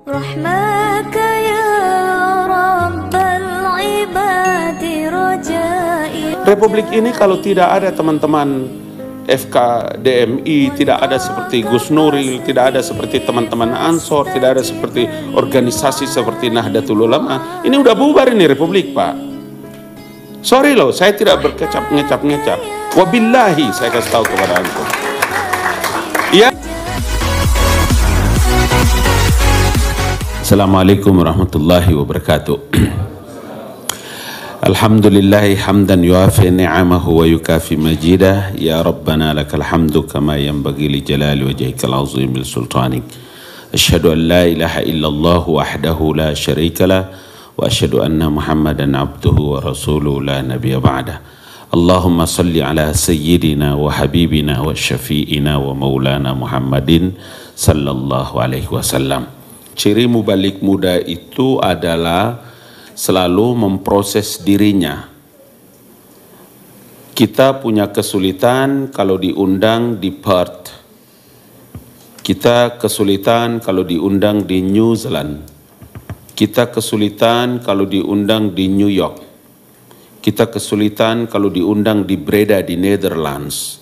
رحمك يا رب العباد رجائي. Republik ini kalau tidak ada teman-teman FKDMI, tidak ada seperti Gus Nuril, tidak ada seperti teman-teman Ansor, tidak ada seperti organisasi seperti Nahdlatul Ulama, ini udah bubar ini Republik, Pak. Sorry loh, saya tidak berkecap-ngecap. Wabillahi saya kasih tahu kepada antum. Ya. Assalamualaikum warahmatullahi wabarakatuh. Alhamdulillahi hamdan yuafi ni'amahu wa yukafi majidah. Ya Rabbana lakal hamdu kama yanbaghi li jalali wajhikal azim bil sultanik. Asyhadu an la ilaha illallah wahdahu la syarika lah wa asyhadu anna Muhammadan abduhu wa rasuluhu la nabiyya ba'dah. Allahumma salli ala sayyidina wa habibina wa syafi'ina wa maulana Muhammadin sallallahu alaihi wasallam. Ciri mubalik muda itu adalah selalu memproses dirinya. Kita punya kesulitan kalau diundang di Perth. Kita kesulitan kalau diundang di New Zealand. Kita kesulitan kalau diundang di New York. Kita kesulitan kalau diundang di Breda di Netherlands.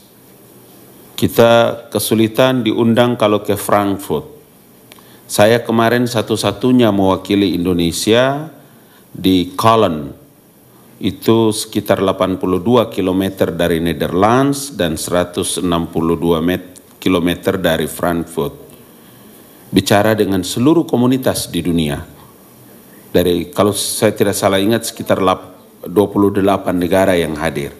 Kita kesulitan diundang kalau ke Frankfurt. Saya kemarin satu-satunya mewakili Indonesia di Cologne, itu sekitar 82 km dari Netherlands dan 162 km dari Frankfurt. Bicara dengan seluruh komunitas di dunia. Dari, kalau saya tidak salah ingat, sekitar 28 negara yang hadir.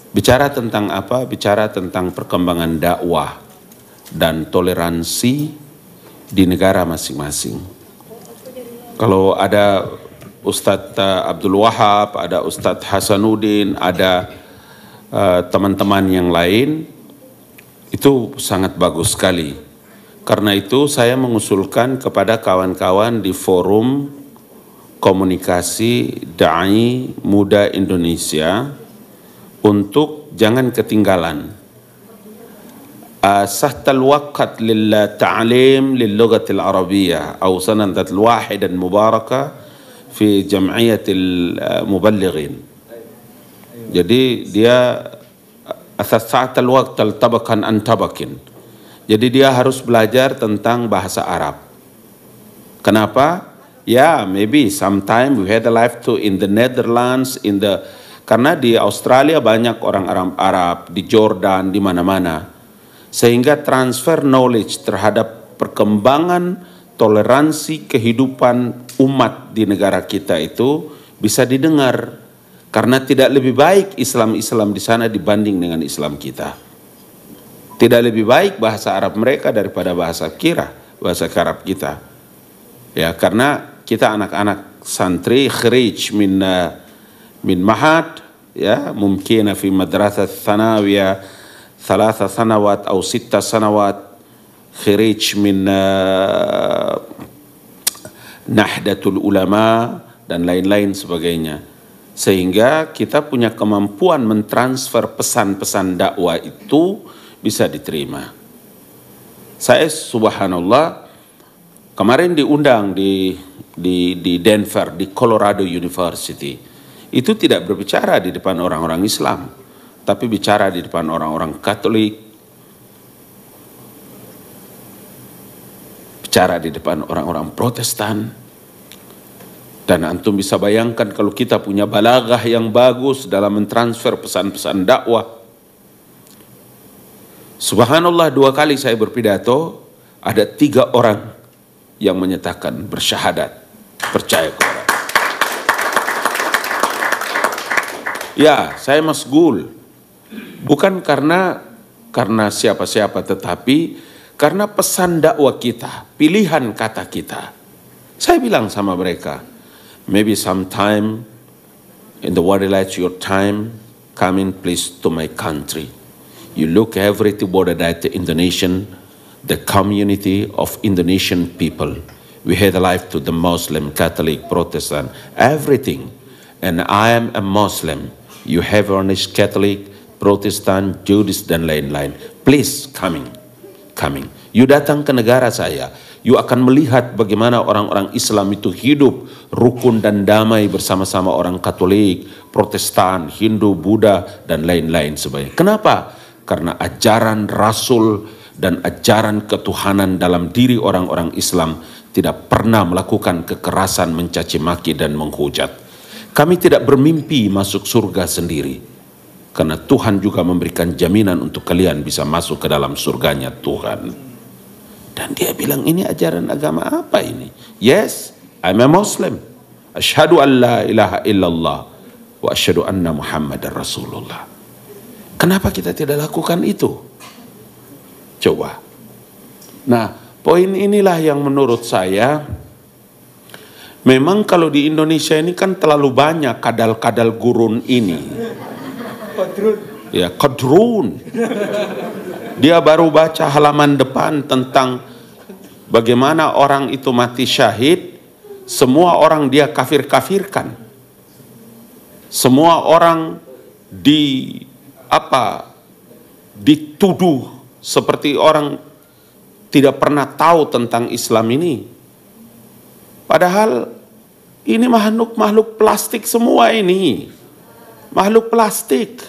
Bicara tentang apa? Bicara tentang perkembangan dakwah dan toleransi di negara masing-masing. Kalau ada Ustadz Abdul Wahab, ada Ustadz Hasanuddin, ada teman-teman yang lain, itu sangat bagus sekali. Karena itu saya mengusulkan kepada kawan-kawan di forum komunikasi Da'i Muda Indonesia untuk jangan ketinggalan. سهت الوقت للتعليم للغة العربية أو سنة واحدا مباركة في جمعية المبلغين. Jadi dia ساعة الوقت الطبقا عن طبق. Jadi dia harus belajar tentang bahasa Arab. Kenapa? Ya, maybe sometime we had a life to in the Netherlands, karena di Australia banyak orang Arab, di Jordan, di mana-mana. Sehingga transfer knowledge terhadap perkembangan toleransi kehidupan umat di negara kita itu bisa didengar. Karena tidak lebih baik Islam-Islam di sana dibanding dengan Islam kita. Tidak lebih baik bahasa Arab mereka daripada bahasa Arab kita. Ya, karena kita anak-anak santri kharij min mahad, ya, mungkin fi madrasah tsanawiyah 3 سنوات أو 6 سنوات خريج من Nahdlatul Ulama dan lain-lain sebagainya. Sehingga kita punya kemampuan mentransfer pesan-pesan dakwah itu bisa diterima. Saya subhanallah kemarin diundang di Denver, di Colorado University. Itu tidak berbicara di depan orang-orang Islam, tapi bicara di depan orang-orang Katolik, bicara di depan orang-orang Protestan. Dan antum bisa bayangkan kalau kita punya balaghah yang bagus dalam mentransfer pesan-pesan dakwah. Subhanallah, 2 kali saya berpidato, ada 3 orang yang menyatakan bersyahadat, percaya kepada. Ya, saya masgul. Bukan karena siapa-siapa, tetapi karena pesan dakwah kita, pilihan kata kita. Saya bilang sama mereka, maybe sometime in the world like your time, coming please to my country. You look everything about the Indonesian, the community of Indonesian people. We had a life to the Muslim, Catholic, Protestant, everything. And I am a Muslim. You have honest Catholic, Protestan, Jewish dan lain-lain. Please coming. You datang ke negara saya, you akan melihat bagaimana orang-orang Islam itu hidup rukun dan damai bersama-sama orang Katolik, Protestan, Hindu, Buddha, dan lain-lain sebagainya. Kenapa? Karena ajaran Rasul dan ajaran ketuhanan dalam diri orang-orang Islam tidak pernah melakukan kekerasan, mencaci maki, dan menghujat. Kami tidak bermimpi masuk surga sendiri, karena Tuhan juga memberikan jaminan untuk kalian bisa masuk ke dalam surganya Tuhan. Dan dia bilang, ini ajaran agama apa ini? Yes, I'm a Muslim. Asyhadu an la ilaha illallah wa asyhadu anna Muhammadar Rasulullah. Kenapa kita tidak lakukan itu? Coba. Nah, poin inilah yang menurut saya, memang kalau di Indonesia ini kan terlalu banyak kadal-kadal gurun ini. Ya, kadrun. Dia baru baca halaman depan tentang bagaimana orang itu mati syahid, semua orang dia kafir-kafirkan. Semua orang dituduh seperti orang tidak pernah tahu tentang Islam ini. Padahal ini makhluk plastik semua ini. Makhluk plastik.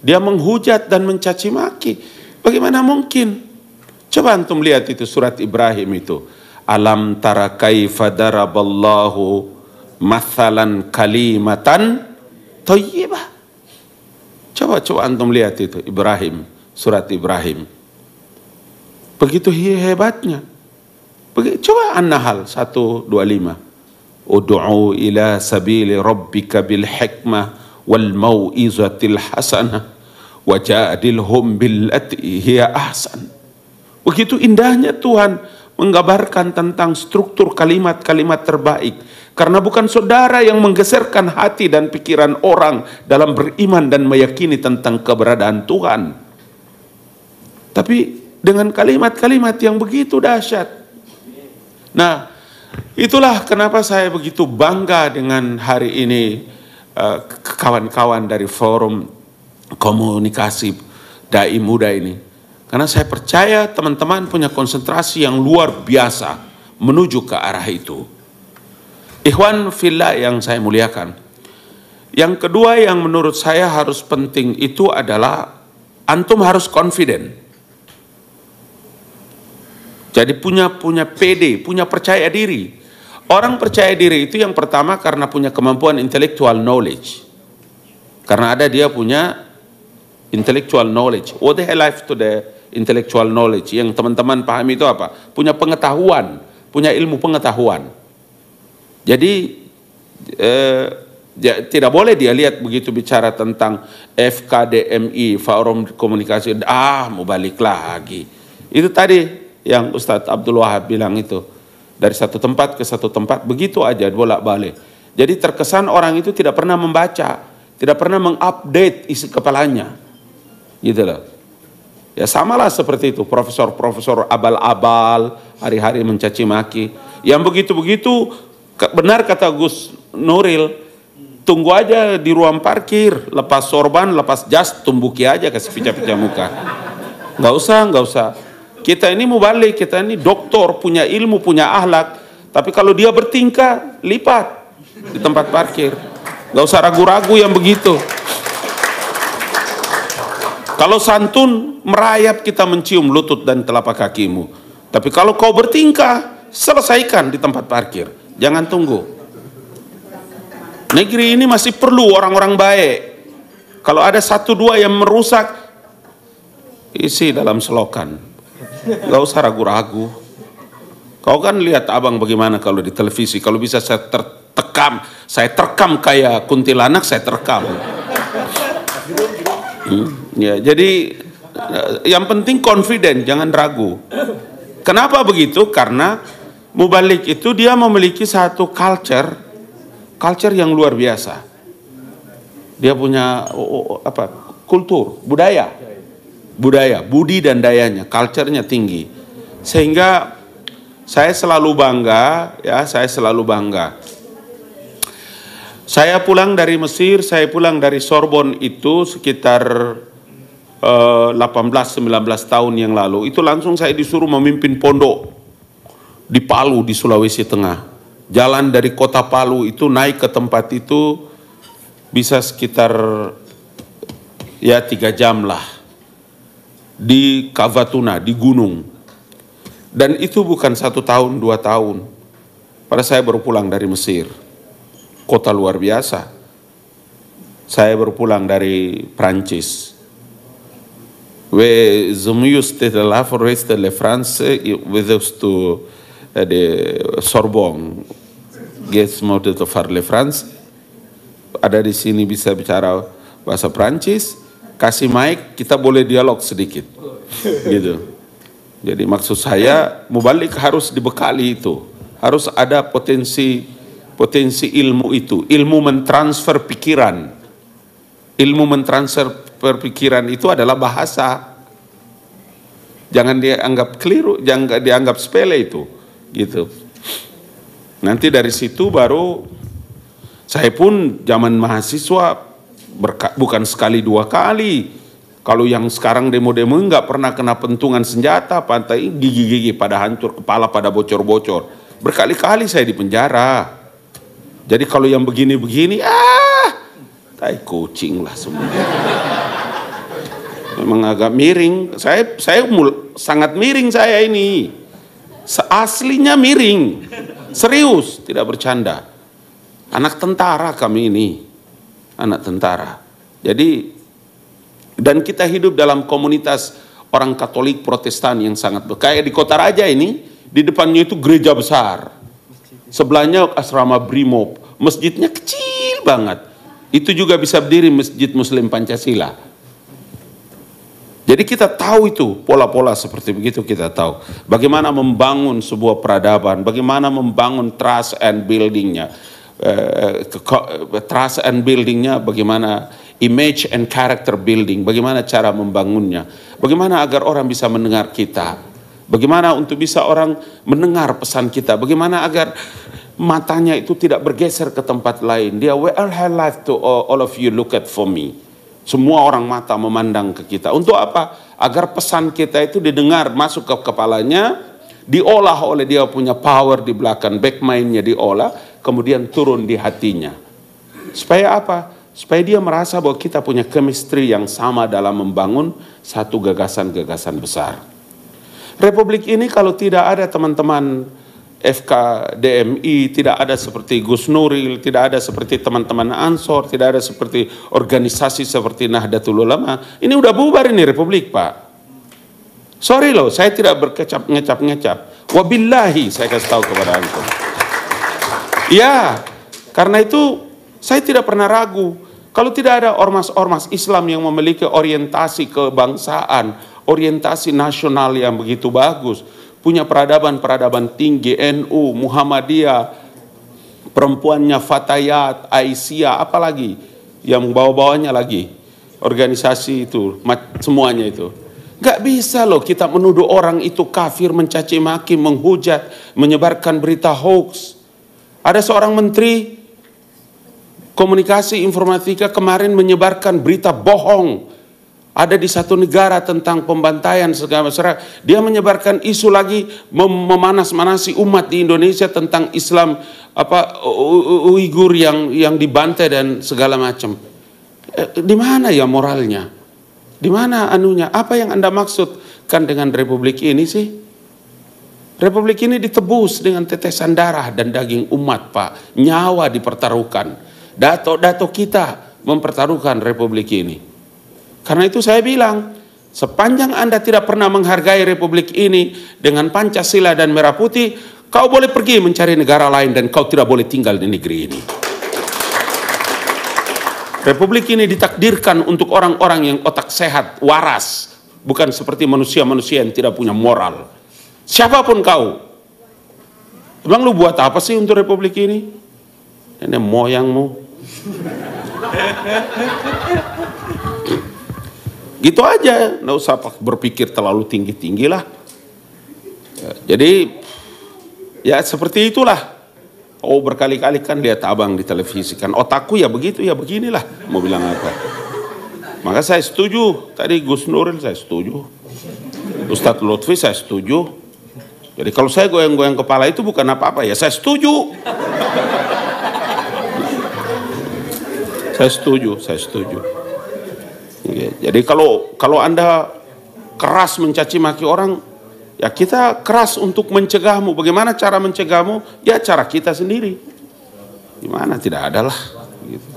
Dia menghujat dan mencaci maki. Bagaimana mungkin? Coba antum lihat itu surat Ibrahim itu. Alam tara kaifa daraballahu mathalan kalimatan thayyibah. Coba antum lihat itu Ibrahim, surat Ibrahim. Begitu hebatnya. Coba An-Nahl 125. Ud'u ila sabili rabbika bil hikmah wal mau'izatil hasanah wajadilhum billati hiya ahsan. Begitu indahnya Tuhan menggambarkan tentang struktur kalimat-kalimat terbaik. Karena bukan saudara yang menggeserkan hati dan pikiran orang dalam beriman dan meyakini tentang keberadaan Tuhan, tapi dengan kalimat-kalimat yang begitu dahsyat. Nah, itulah kenapa saya begitu bangga dengan hari ini kawan-kawan dari forum komunikasi dai muda ini, karena saya percaya teman-teman punya konsentrasi yang luar biasa menuju ke arah itu. Ikhwan fillah yang saya muliakan, yang kedua yang menurut saya harus penting itu adalah antum harus confident. Jadi punya PD, punya percaya diri. Orang percaya diri itu yang pertama karena punya kemampuan intellectual knowledge, karena dia punya intellectual knowledge. What the hell life to the intellectual knowledge? Yang teman-teman pahami itu apa? Punya pengetahuan, punya ilmu pengetahuan. Jadi tidak boleh dia lihat begitu bicara tentang FKDMI, forum komunikasi, mau balik lagi. Itu tadi yang Ustadz Abdul Wahab bilang itu, dari satu tempat ke satu tempat begitu aja bolak-balik. Jadi terkesan orang itu tidak pernah membaca, tidak pernah mengupdate isi kepalanya. Gitu loh. Ya samalah seperti itu, profesor-profesor abal-abal hari-hari mencaci maki. Yang begitu-begitu, benar kata Gus Nuril, tunggu aja di ruang parkir, lepas sorban, lepas jas, tumbuki aja kasih pecah-pecah muka. Nggak usah. Kita ini mubalik, kita ini doktor, punya ilmu, punya akhlak. Tapi kalau dia bertingkah, lipat di tempat parkir. Nggak usah ragu-ragu yang begitu. Kalau santun, merayap kita mencium lutut dan telapak kakimu. Tapi kalau kau bertingkah, selesaikan di tempat parkir. Jangan tunggu. Negeri ini masih perlu orang-orang baik. Kalau ada satu dua yang merusak, isi dalam selokan. Gak usah ragu-ragu. Kau kan lihat abang bagaimana kalau di televisi. Kalau bisa saya terkam kayak kuntilanak, saya terkam. Ya, jadi yang penting confident, jangan ragu. Kenapa begitu? Karena mubalik itu dia memiliki satu culture yang luar biasa. Dia punya kultur, budaya, budi dan dayanya, culture-nya tinggi. Sehingga saya selalu bangga, Saya pulang dari Mesir, saya pulang dari Sorbonne itu sekitar 18-19 tahun yang lalu. Itu langsung saya disuruh memimpin pondok. di Palu di Sulawesi Tengah. Jalan dari kota Palu itu naik ke tempat itu bisa sekitar ya 3 jam lah. Di Kavatuna, di gunung. Dan itu bukan 1 tahun, 2 tahun. Pada saya baru pulang dari Mesir. Kota luar biasa. Saya baru pulang dari Prancis. We zomuyus de la foreste de France with us to the Sorbonne. Guess mau de far le France. Ada di sini bisa bicara bahasa Prancis. Kasih mic, kita boleh dialog sedikit. Gitu. Jadi maksud saya, mubalik harus dibekali itu. Harus ada potensi ilmu itu. Ilmu mentransfer pikiran. Ilmu mentransfer pikiran itu adalah bahasa. Jangan dianggap keliru, jangan dianggap sepele itu. Gitu. Nanti dari situ baru saya pun zaman mahasiswa bukan sekali 2 kali. Kalau yang sekarang demo-demo nggak pernah kena pentungan senjata, pantai gigi-gigi pada hancur, kepala pada bocor-bocor. Berkali-kali saya di penjara. Jadi kalau yang begini-begini, tai kucing lah semua. Memang agak miring. Saya sangat miring saya ini. Aslinya miring. Serius, tidak bercanda. Anak tentara kami ini. Anak tentara. Jadi, dan kita hidup dalam komunitas orang Katolik Protestan yang sangat kayak di Kota Raja ini, di depannya itu gereja besar. Sebelahnya asrama Brimob. Masjidnya kecil banget. Itu juga bisa berdiri Masjid Muslim Pancasila. Jadi kita tahu itu, pola-pola seperti begitu kita tahu. Bagaimana membangun sebuah peradaban, bagaimana membangun trust and buildingnya. Trust and buildingnya, bagaimana image and character building, bagaimana cara membangunnya. Bagaimana agar orang bisa mendengar kita. Bagaimana untuk bisa orang mendengar pesan kita. Bagaimana agar matanya itu tidak bergeser ke tempat lain. Dia will have life to all of you look at for me. Semua orang mata memandang ke kita. Untuk apa? Agar pesan kita itu didengar, masuk ke kepalanya, diolah oleh dia punya power di belakang, back mind-nya diolah, kemudian turun di hatinya. Supaya apa? Supaya dia merasa bahwa kita punya chemistry yang sama dalam membangun satu gagasan-gagasan besar. Republik ini kalau tidak ada teman-teman FKDMI, tidak ada seperti Gus Nuril, tidak ada seperti teman-teman Ansor, tidak ada seperti organisasi seperti Nahdlatul Ulama, ini udah bubar ini Republik, Pak. Sorry loh, saya tidak ngecap-ngecap. Wabillahi saya kasih tahu kepada antum. Ya, karena itu saya tidak pernah ragu. Kalau tidak ada ormas-ormas Islam yang memiliki orientasi kebangsaan, orientasi nasional yang begitu bagus, punya peradaban-peradaban tinggi, NU, Muhammadiyah, perempuannya Fatayat, Aisyah, apalagi yang bawa-bawanya lagi, organisasi itu, semuanya itu. Gak bisa loh kita menuduh orang itu kafir, mencaci maki, menghujat, menyebarkan berita hoax. Ada seorang menteri komunikasi informatika kemarin menyebarkan berita bohong. Ada di satu negara tentang pembantaian segala masyarakat. Dia menyebarkan isu lagi memanas-manasi umat di Indonesia tentang Islam Uighur yang dibantai dan segala macam. Di mana ya moralnya? Di mana anunya? Apa yang Anda maksudkan dengan Republik ini sih? Republik ini ditebus dengan tetesan darah dan daging umat, Pak. Nyawa dipertaruhkan. Dato-dato kita mempertaruhkan Republik ini. Karena itu saya bilang, sepanjang Anda tidak pernah menghargai Republik ini dengan Pancasila dan Merah Putih, kau boleh pergi mencari negara lain dan kau tidak boleh tinggal di negeri ini. Republik ini ditakdirkan untuk orang-orang yang otak sehat, waras, bukan seperti manusia-manusia yang tidak punya moral. Siapapun kau, emang lu buat apa sih untuk Republik ini? Ini moyangmu. Gitu aja, nggak usah berpikir terlalu tinggi-tinggi lah. Jadi ya seperti itulah. Oh berkali-kali kan lihat abang di televisi kan, otakku ya begitu ya beginilah, mau bilang apa. Maka saya setuju, tadi Gus Nuril saya setuju, Ustadz Lutfi saya setuju. Jadi kalau saya goyang-goyang kepala itu bukan apa-apa, ya saya setuju. Saya setuju. Jadi kalau Anda keras mencaci maki orang, ya kita keras untuk mencegahmu. Bagaimana cara mencegahmu? Ya cara kita sendiri. Gimana? Tidak ada lah. Gitu.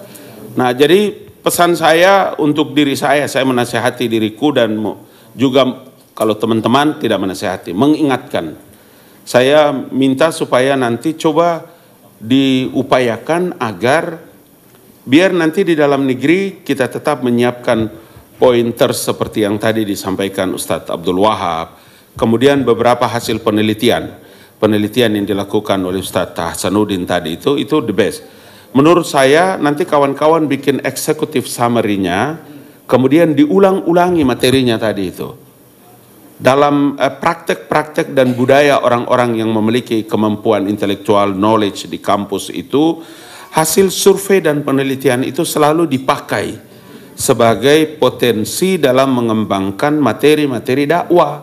Nah, jadi pesan saya untuk diri saya menasihati diriku dan juga kalau teman-teman tidak menasihati, mengingatkan. Saya minta supaya nanti coba diupayakan agar biar nanti di dalam negeri kita tetap menyiapkan pointer seperti yang tadi disampaikan Ustadz Abdul Wahab. Kemudian beberapa hasil penelitian yang dilakukan oleh Ustadz Hasanuddin tadi itu the best. Menurut saya nanti kawan-kawan bikin eksekutif summary-nya, kemudian diulang-ulangi materinya tadi itu. Dalam praktek-praktek dan budaya orang-orang yang memiliki kemampuan intelektual knowledge di kampus itu, hasil survei dan penelitian itu selalu dipakai sebagai potensi dalam mengembangkan materi-materi dakwah.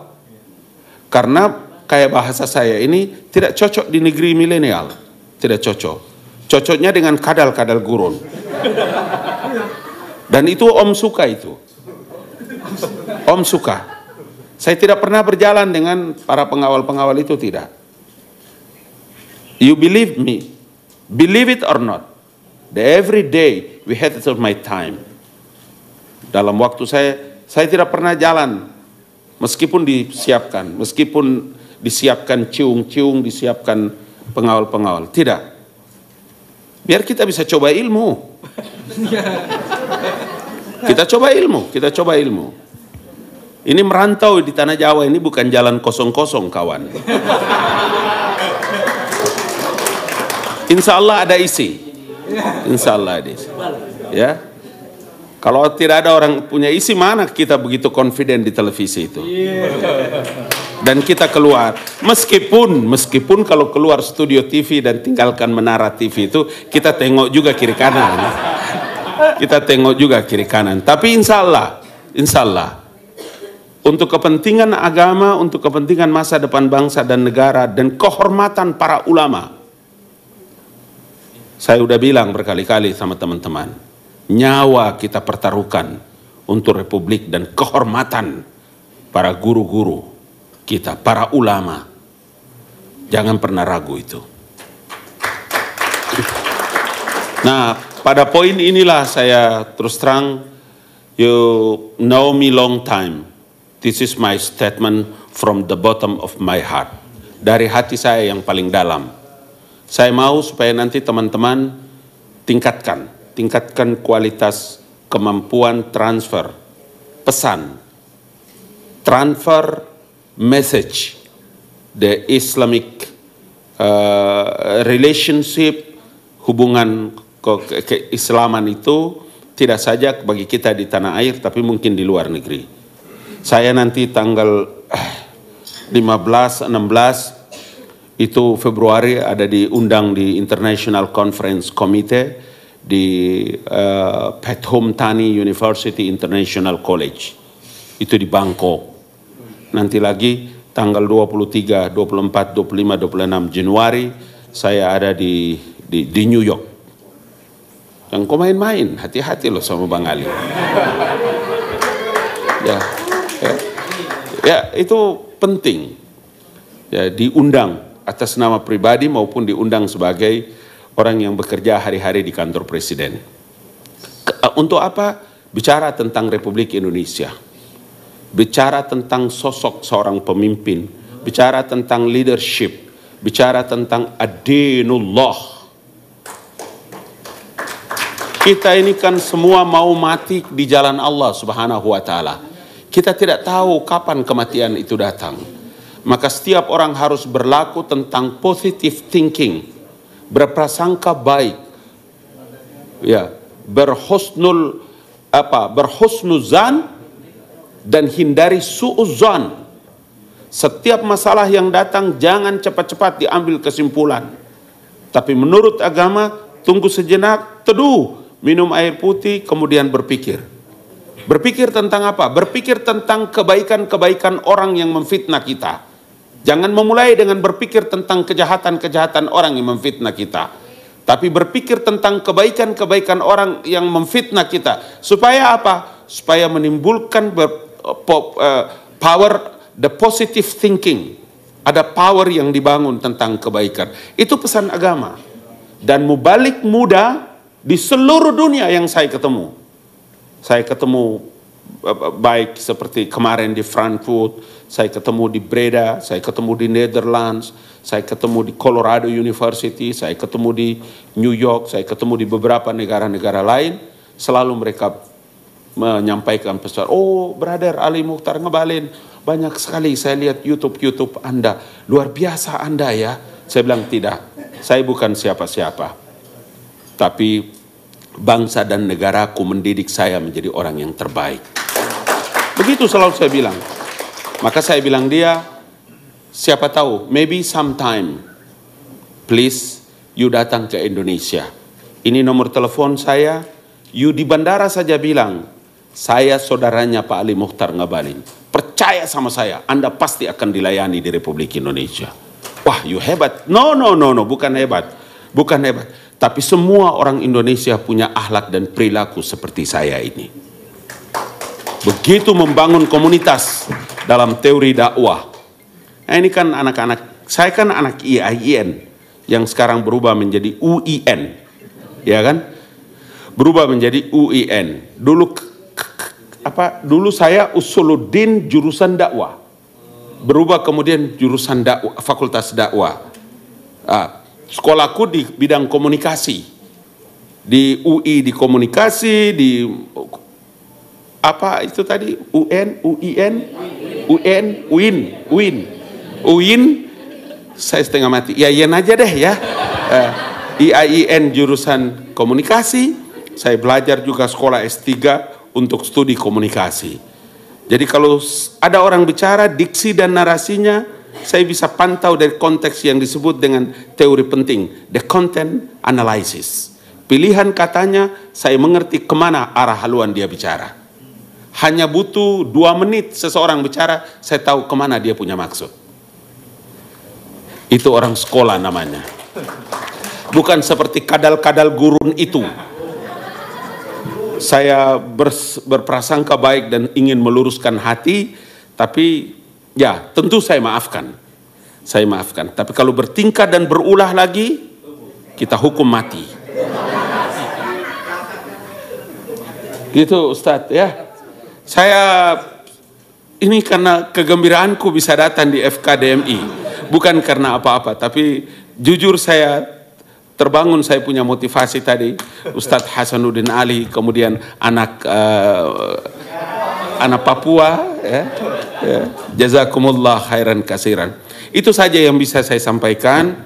Karena kayak bahasa saya ini tidak cocok di negeri milenial, tidak cocok. Cocoknya dengan kadal-kadal gurun. Dan itu Om suka itu. Om suka. Saya tidak pernah berjalan dengan para pengawal-pengawal itu, tidak. You believe me, believe it or not, every day we had it of my time. Dalam waktu saya tidak pernah jalan, meskipun disiapkan ciung-ciung, disiapkan pengawal-pengawal, tidak. Biar kita bisa coba ilmu. Kita coba ilmu. Ini merantau di tanah Jawa ini bukan jalan kosong-kosong, kawan. Insya Allah ada isi. Insya Allah ada isi. Ya. Kalau tidak ada orang punya isi, mana kita begitu confident di televisi itu. Dan kita keluar. Meskipun kalau keluar studio TV dan tinggalkan menara TV itu, kita tengok juga kiri kanan. Tapi insya Allah. Untuk kepentingan agama, untuk kepentingan masa depan bangsa dan negara, dan kehormatan para ulama. Saya udah bilang berkali-kali sama teman-teman, nyawa kita pertaruhkan untuk republik dan kehormatan para guru-guru kita, para ulama. Jangan pernah ragu itu. Nah, pada poin inilah saya terus terang, you know me long time. This is my statement from the bottom of my heart. Dari hati saya yang paling dalam. Saya mau supaya nanti teman-teman tingkatkan kualitas kemampuan transfer pesan, transfer message, the Islamic relationship, hubungan keislaman itu tidak saja bagi kita di tanah air, tapi mungkin di luar negeri. Saya nanti tanggal 15-16 itu Februari ada diundang di International Conference Committee di Pathum Thani University International College. Itu di Bangkok. Nanti lagi tanggal 23, 24, 25, 26 Januari saya ada di New York. Jangan kau main-main, hati-hati loh sama Bang Ali. Ya, itu penting. Ya, diundang atas nama pribadi maupun diundang sebagai orang yang bekerja hari-hari di kantor presiden. Untuk apa? Bicara tentang Republik Indonesia. Bicara tentang sosok seorang pemimpin. Bicara tentang leadership. Bicara tentang adinullah. Kita ini kan semua mau mati di jalan Allah Subhanahu wa Ta'ala. Kita tidak tahu kapan kematian itu datang. Maka setiap orang harus berlaku tentang positive thinking, berprasangka baik, ya, berhusnuzan dan hindari su'uzan. Setiap masalah yang datang jangan cepat-cepat diambil kesimpulan. Tapi menurut agama, tunggu sejenak, teduh, minum air putih, kemudian berpikir. Berpikir tentang apa? Berpikir tentang kebaikan-kebaikan orang yang memfitnah kita. Jangan memulai dengan berpikir tentang kejahatan-kejahatan orang yang memfitnah kita, tapi berpikir tentang kebaikan-kebaikan orang yang memfitnah kita. Supaya apa? Supaya menimbulkan power, the positive thinking. Ada power yang dibangun tentang kebaikan. Itu pesan agama. Dan mubalik muda di seluruh dunia yang saya ketemu. Saya ketemu baik seperti kemarin di Frankfurt, saya ketemu di Breda, saya ketemu di Netherlands, saya ketemu di Colorado University, saya ketemu di New York, saya ketemu di beberapa negara-negara lain. Selalu mereka menyampaikan pesan, oh brother Ali Mukhtar Ngabalin, banyak sekali saya lihat YouTube Anda, luar biasa Anda ya. Saya bilang tidak, saya bukan siapa-siapa, tapi bangsa dan negaraku mendidik saya menjadi orang yang terbaik. Begitu selalu saya bilang. Maka saya bilang dia, siapa tahu, maybe sometime, please, you datang ke Indonesia. Ini nomor telepon saya, you di bandara saja bilang, saya saudaranya Pak Ali Mukhtar Ngabalin. Percaya sama saya, Anda pasti akan dilayani di Republik Indonesia. Wah, you hebat. No, bukan hebat. Bukan hebat. Tapi semua orang Indonesia punya akhlak dan perilaku seperti saya ini. Begitu membangun komunitas dalam teori dakwah. Nah, ini kan anak-anak, saya kan anak IAIN yang sekarang berubah menjadi UIN. Ya kan? Berubah menjadi UIN. Dulu saya Usuluddin jurusan dakwah. Berubah kemudian jurusan dakwah, fakultas dakwah. Sekolahku di bidang komunikasi. Di UI di komunikasi, di apa itu tadi? UIN. Saya setengah mati. Ya IAIN aja deh ya. IAIN jurusan komunikasi. Saya belajar juga sekolah S3 untuk studi komunikasi. Jadi kalau ada orang bicara, diksi dan narasinya, saya bisa pantau dari konteks yang disebut dengan teori penting, the content analysis. Pilihan katanya, saya mengerti kemana arah haluan dia bicara. Hanya butuh 2 menit seseorang bicara, saya tahu kemana dia punya maksud. Itu orang sekolah namanya. Bukan seperti kadal-kadal gurun itu. Saya berprasangka baik dan ingin meluruskan hati, tapi ya tentu saya maafkan. Saya maafkan. Tapi kalau bertingkah dan berulah lagi, kita hukum mati. Gitu Ustadz ya. Saya ini karena kegembiraanku bisa datang di FKDMI, bukan karena apa-apa, tapi jujur saya terbangun, saya punya motivasi tadi, Ustadz Hasanuddin Ali, kemudian anak Papua, ya. Jazakumullah khairan kasiran. Itu saja yang bisa saya sampaikan.